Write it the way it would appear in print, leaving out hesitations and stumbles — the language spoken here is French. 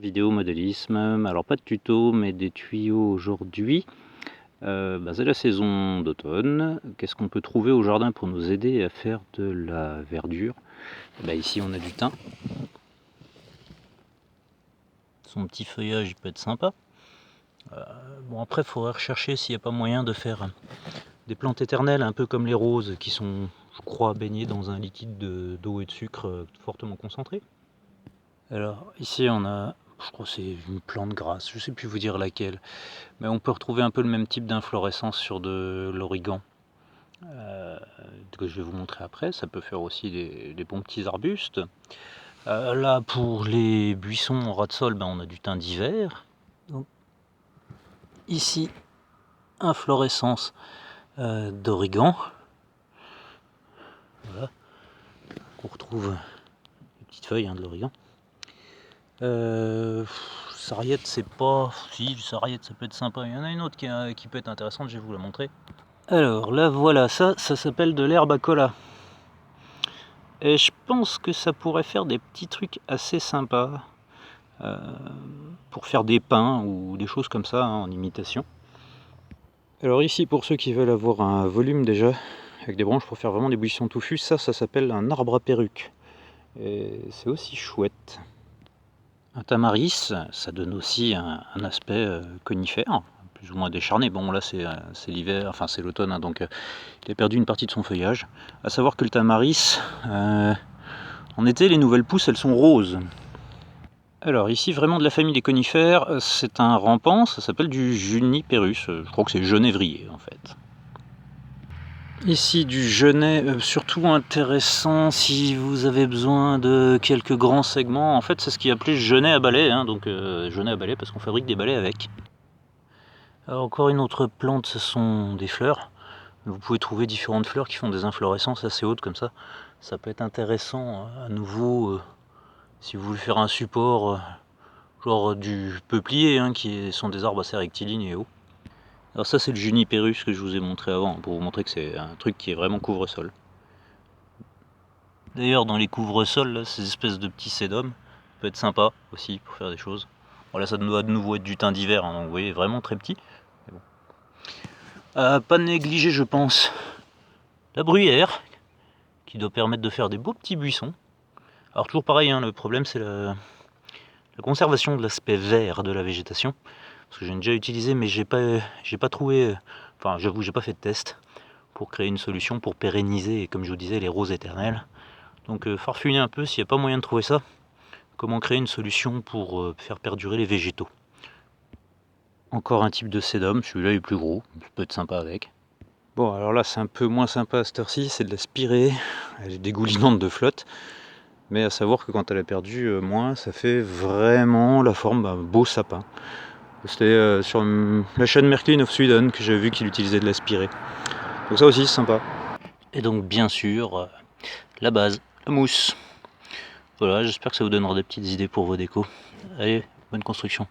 Vidéo modélisme, alors pas de tuto mais des tuyaux aujourd'hui. C'est la saison d'automne. Qu'est-ce qu'on peut trouver au jardin pour nous aider à faire de la verdure? Ici on a du thym. Son petit feuillage il peut être sympa. Après il faudrait rechercher s'il n'y a pas moyen de faire des plantes éternelles un peu comme les roses qui sont, je crois, baignées dans un liquide d'eau et de sucre fortement concentré. Alors ici on a, je crois que c'est une plante grasse, je sais plus vous dire laquelle, mais on peut retrouver un peu le même type d'inflorescence sur de l'origan que je vais vous montrer après. Ça peut faire aussi des bons petits arbustes. Là pour les buissons en ras de sol, on a du thym d'hiver. Ici inflorescence d'origan, voilà, on retrouve les petites feuilles de l'origan. Sarriette, c'est pas... Si, sarriette, ça peut être sympa. Il y en a une autre qui peut être intéressante, je vais vous la montrer. Alors là, voilà, ça s'appelle de l'herbe à cola. Et je pense que ça pourrait faire des petits trucs assez sympas pour faire des pains ou des choses comme ça en imitation. Alors ici, pour ceux qui veulent avoir un volume déjà, avec des branches pour faire vraiment des buissons touffus, ça s'appelle un arbre à perruque. Et c'est aussi chouette. Un tamaris, ça donne aussi un aspect conifère, plus ou moins décharné. Bon là c'est l'hiver, enfin c'est l'automne, donc il a perdu une partie de son feuillage. A savoir que le tamaris, en été les nouvelles pousses elles sont roses. Alors ici vraiment de la famille des conifères, c'est un rampant, ça s'appelle du Juniperus, je crois que c'est genévrier en fait. Ici du genêt, surtout intéressant si vous avez besoin de quelques grands segments. En fait c'est ce qui est appelé genêt à balai, donc genêt à balai parce qu'on fabrique des balais avec. Alors, encore une autre plante, ce sont des fleurs. Vous pouvez trouver différentes fleurs qui font des inflorescences assez hautes comme ça. Ça peut être intéressant à nouveau si vous voulez faire un support genre du peuplier, qui sont des arbres assez rectilignes et hauts. Alors ça c'est le Juniperus que je vous ai montré avant, pour vous montrer que c'est un truc qui est vraiment couvre-sol. D'ailleurs dans les couvre-sols, ces espèces de petits sédums, peut être sympa aussi pour faire des choses. Bon, là ça doit de nouveau être du thym d'hiver, donc vous voyez vraiment très petit. Mais bon. Pas négliger je pense la bruyère, qui doit permettre de faire des beaux petits buissons. Alors toujours pareil, le problème c'est la conservation de l'aspect vert de la végétation. Parce que j'ai déjà utilisé mais j'ai pas trouvé, enfin j'avoue j'ai pas fait de test pour créer une solution pour pérenniser, comme je vous disais, les roses éternelles. Donc farfouiller un peu s'il n'y a pas moyen de trouver ça. Comment créer une solution pour faire perdurer les végétaux. Encore un type de sédum, celui-là est plus gros, ça peut être sympa avec. Bon alors là c'est un peu moins sympa à cette heure-ci, c'est de la spirée, elle est dégoulinante de flotte. Mais à savoir que quand elle a perdu moins, ça fait vraiment la forme d'un beau sapin. C'était sur la chaîne Märklin of Sweden que j'avais vu qu'il utilisait de la spirée. Donc ça aussi c'est sympa. Et donc bien sûr, la base, la mousse. Voilà, j'espère que ça vous donnera des petites idées pour vos décos. Allez, bonne construction.